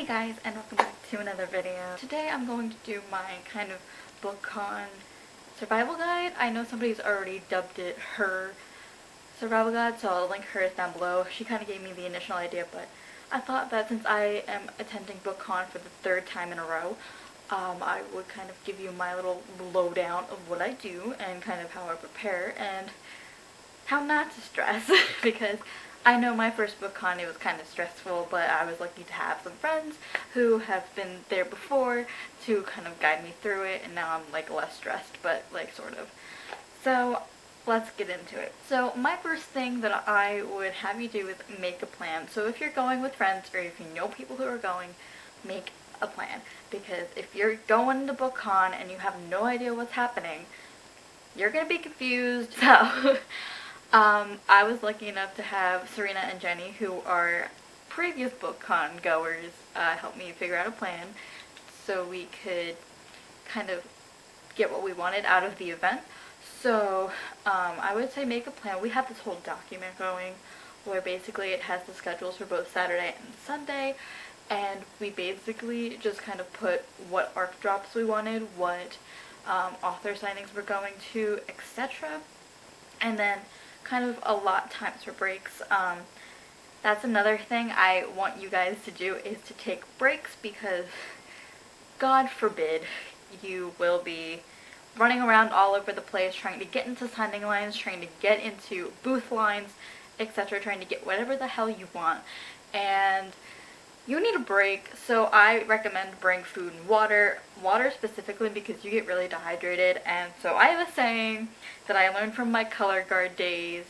guys, and welcome back to another video. Today I'm going to do my kind of BookCon survival guide. I know somebody's already dubbed it her survival guide, so I'll link hers down below. She kind of gave me the initial idea, but I thought that since I am attending BookCon for the third time in a row, I would kind of give you my little lowdown of what I do and kind of how I prepare and how not to stress because I know my first BookCon, it was kind of stressful, but I was lucky to have some friends who have been there before to kind of guide me through it, and now I'm like less stressed, but like sort of. So let's get into it. So my first thing that I would have you do is make a plan. So if you're going with friends or if you know people who are going, make a plan. Because if you're going to BookCon and you have no idea what's happening, you're going to be confused. So I was lucky enough to have Serena and Jenny, who are previous BookCon goers, help me figure out a plan so we could kind of get what we wanted out of the event. So I would say make a plan. We have this whole document going where basically it has the schedules for both Saturday and Sunday, and we basically just kind of put what ARC drops we wanted, what author signings we're going to, etc. And then kind of a lot times for breaks. That's another thing I want you guys to do, is to take breaks, because God forbid you will be running around all over the place trying to get into signing lines, trying to get into booth lines, etc., trying to get whatever the hell you want, and you need a break. So I recommend bring food and water specifically because you get really dehydrated. And so I have a saying that I learned from my color guard days.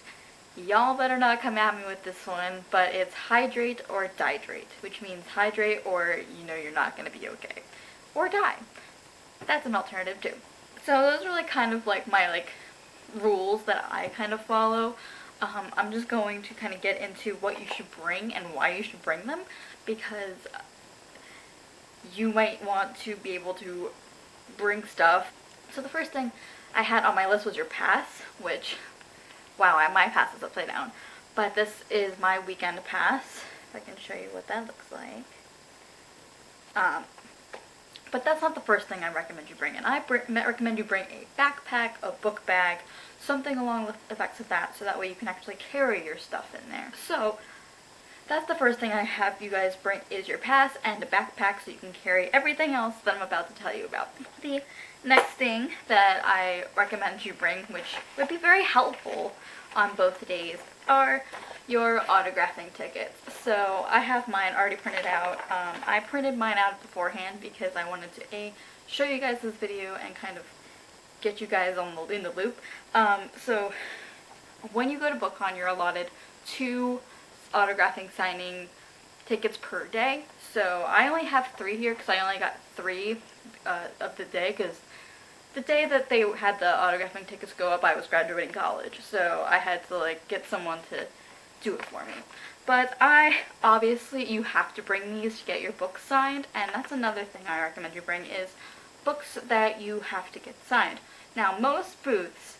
Y'all better not come at me with this one, but it's hydrate or dihydrate, which means hydrate or you know you're not going to be okay, or die. That's an alternative too. So those are like kind of like my rules that I kind of follow. I'm just going to kind of get into what you should bring and why you should bring them, because you might want to be able to bring stuff. So the first thing I had on my list was your pass, which, wow, my pass is upside down. But this is my weekend pass. If I can show you what that looks like. But that's not the first thing I recommend you bring in. I recommend you bring a backpack, a book bag, something along the effects of that, so that way you can actually carry your stuff in there. So that's the first thing I have you guys bring, is your pass and a backpack so you can carry everything else that I'm about to tell you about. The next thing that I recommend you bring, which would be very helpful on both days, are your autographing tickets. So I have mine already printed out. I printed mine out beforehand because I wanted to show you guys this video and kind of get you guys in the loop. So when you go to BookCon, you're allotted 2 autographing signing tickets per day. So I only have 3 here because I only got 3 of the day, because the day that they had the autographing tickets go up, I was graduating college, so I had to get someone to do it for me. But obviously you have to bring these to get your books signed, and that's another thing I recommend you bring, is books that you have to get signed. Now most booths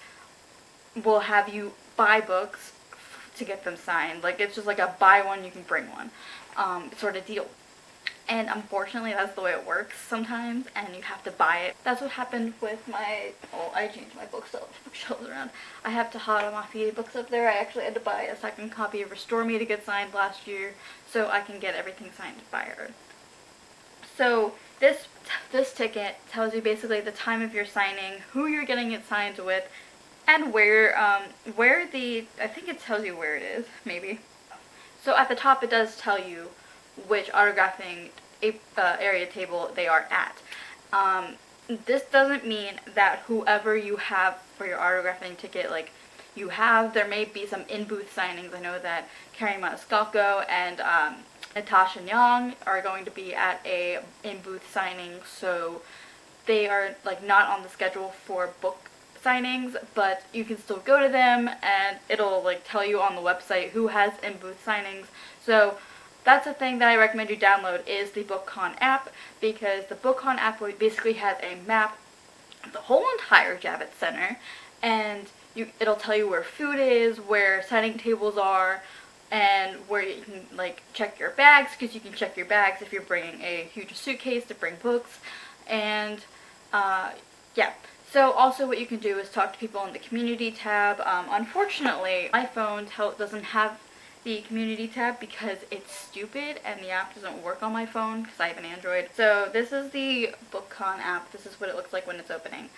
will have you buy books to get them signed. It's just like a buy one you can bring one sort of deal. And unfortunately that's the way it works sometimes, and you have to buy it. That's what happened with I changed my bookshelves around. I have Tahada Mafia books up there. I actually had to buy a second copy of Restore Me to get signed last year so I can get everything signed by her. So this ticket tells you basically the time of your signing, who you're getting it signed with, and I think it tells you where it is, maybe. So at the top it does tell you which autographing area table they are at. This doesn't mean that whoever you have for your autographing ticket, there may be some in-booth signings. I know that Carrie Maniscalco and Natasha Nyong are going to be at a in-booth signing, so they are not on the schedule for book signings, but you can still go to them and it'll tell you on the website who has in-booth signings. So that's a thing that I recommend you download, is the BookCon app, because the BookCon app basically has a map of the whole entire Javits Center, and it'll tell you where food is, where signing tables are, and where you can like check your bags, because you can check your bags if you're bringing a huge suitcase to bring books. And yeah. So also what you can do is talk to people in the community tab. Unfortunately, my phone doesn't have the community tab because it's stupid and the app doesn't work on my phone because I have an Android. So this is the BookCon app. This is what it looks like when it's opening.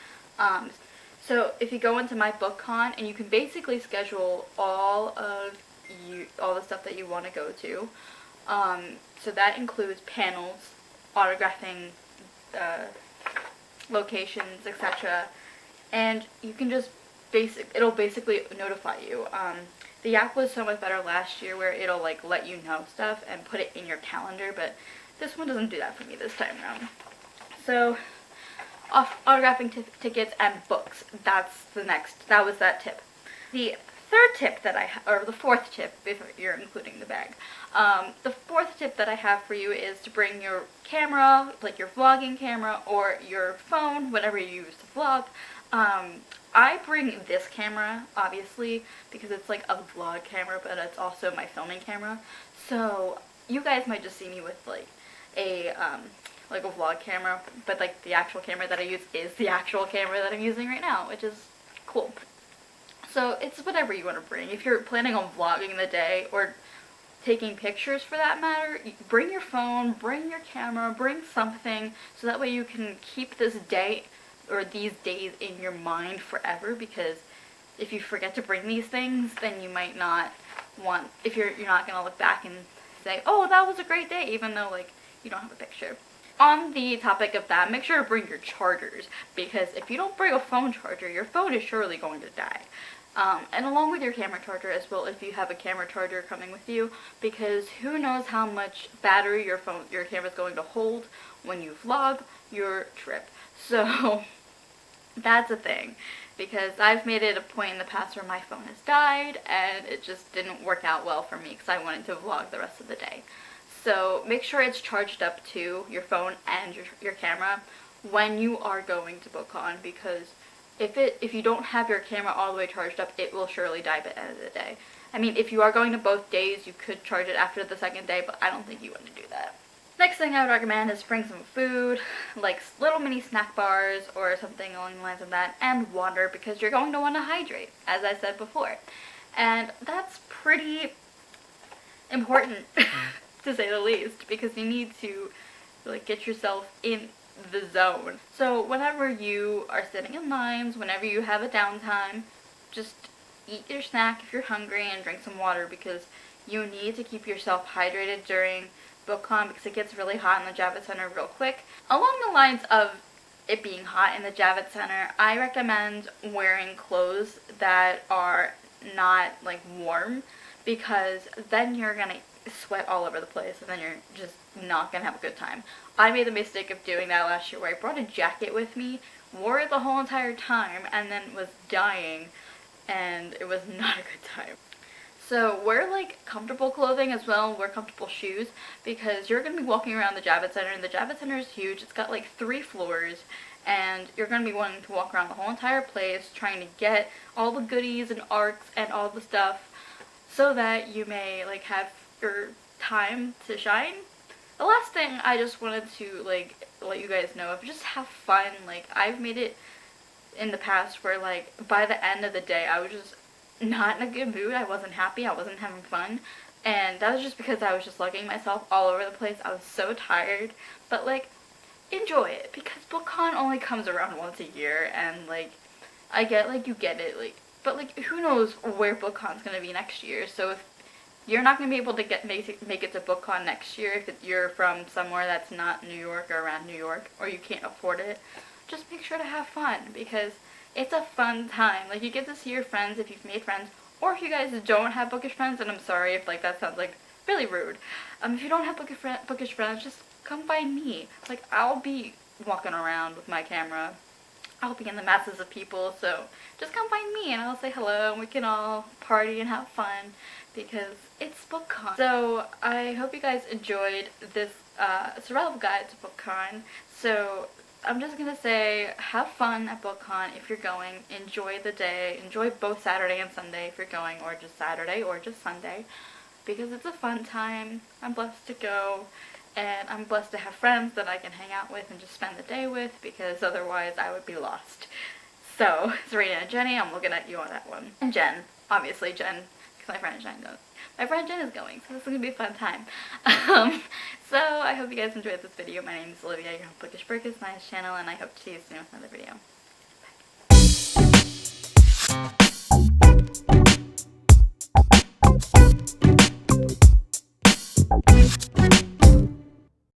So if you go into my BookCon, and you can basically schedule all the stuff that you want to go to. So that includes panels, autographing, locations, etc. And you can just it'll basically notify you. The app was so much better last year where it'll like let you know stuff and put it in your calendar, but this one doesn't do that for me this time around. So autographing tickets and books, that was that tip. The third tip that or the fourth tip, if you're including the bag, the fourth tip that I have for you is to bring your camera, like your vlogging camera or your phone, whatever you use to vlog. I bring this camera, obviously, because it's like a vlog camera, but it's also my filming camera. So you guys might just see me with like a vlog camera, but like the actual camera that I use is the actual camera that I'm using right now, which is cool. So it's whatever you want to bring. If you're planning on vlogging the day or taking pictures for that matter, bring your phone, bring your camera, bring something, so that way you can keep this day or these days in your mind forever, because if you forget to bring these things, then you might not if you're not going to look back and say, oh, that was a great day, even though like you don't have a picture. On the topic of that, make sure to bring your chargers, because if you don't bring a phone charger, your phone is surely going to die. And along with your camera charger as well, if you have a camera charger coming with you, because who knows how much battery your camera is going to hold when you vlog your trip. So that's a thing, because I've made it a point in the past where my phone has died and it just didn't work out well for me because I wanted to vlog the rest of the day. So make sure it's charged up to your phone and your camera when you are going to BookCon, because if you don't have your camera all the way charged up, it will surely die by the end of the day. I mean, if you are going to both days, you could charge it after the second day, but I don't think you want to do that. Next thing I would recommend is bring some food, like little mini snack bars or something along the lines of that, and water, because you're going to want to hydrate, as I said before. And that's pretty important, to say the least, because you need to like get yourself in the zone. So whenever you are sitting in lines, whenever you have a downtime, just eat your snack if you're hungry and drink some water, because you need to keep yourself hydrated during BookCon, because it gets really hot in the Javits Center real quick. Along the lines of it being hot in the Javits Center, I recommend wearing clothes that are not like warm, because then you're gonna sweat all over the place and then you're just not gonna have a good time. I made the mistake of doing that last year where I brought a jacket with me, wore it the whole entire time, and then was dying, and it was not a good time. So wear like comfortable clothing as well, wear comfortable shoes, because you're going to be walking around the Javits Center, and the Javits Center is huge. It's got like 3 floors, and you're going to be wanting to walk around the whole entire place trying to get all the goodies and arcs and all the stuff so that you may like have your time to shine. The last thing I just wanted to like let you guys know of, just have fun. Like I've made it in the past where like by the end of the day I was just not in a good mood. I wasn't happy, I wasn't having fun, and that was just because I was just lugging myself all over the place. I was so tired, but like enjoy it, because BookCon only comes around once a year, and like I get like you get it, like, but like who knows where BookCon's gonna be next year. So if you're not going to be able to make it to BookCon next year if you're from somewhere that's not New York or around New York, or you can't afford it, just make sure to have fun, because it's a fun time. Like you get to see your friends if you've made friends, or if you guys don't have bookish friends, and I'm sorry if like that sounds like really rude. If you don't have bookish friends, just come find me. Like I'll be walking around with my camera. I'll be in the masses of people, so just come find me and I'll say hello and we can all party and have fun, because it's BookCon. So I hope you guys enjoyed this survival guide to BookCon. So I'm just going to say have fun at BookCon if you're going. Enjoy the day. Enjoy both Saturday and Sunday if you're going, or just Saturday or just Sunday. because it's a fun time. I'm blessed to go, and I'm blessed to have friends that I can hang out with and just spend the day with, because otherwise I would be lost. So, Serena and Jenny, I'm looking at you on that one. And Jen, obviously Jen, because my friend Jen goes. My friend Jen is going, so this is going to be a fun time. So I hope you guys enjoyed this video. My name is Olivia, your Bookish Burkus, my channel, and I hope to see you soon with another video.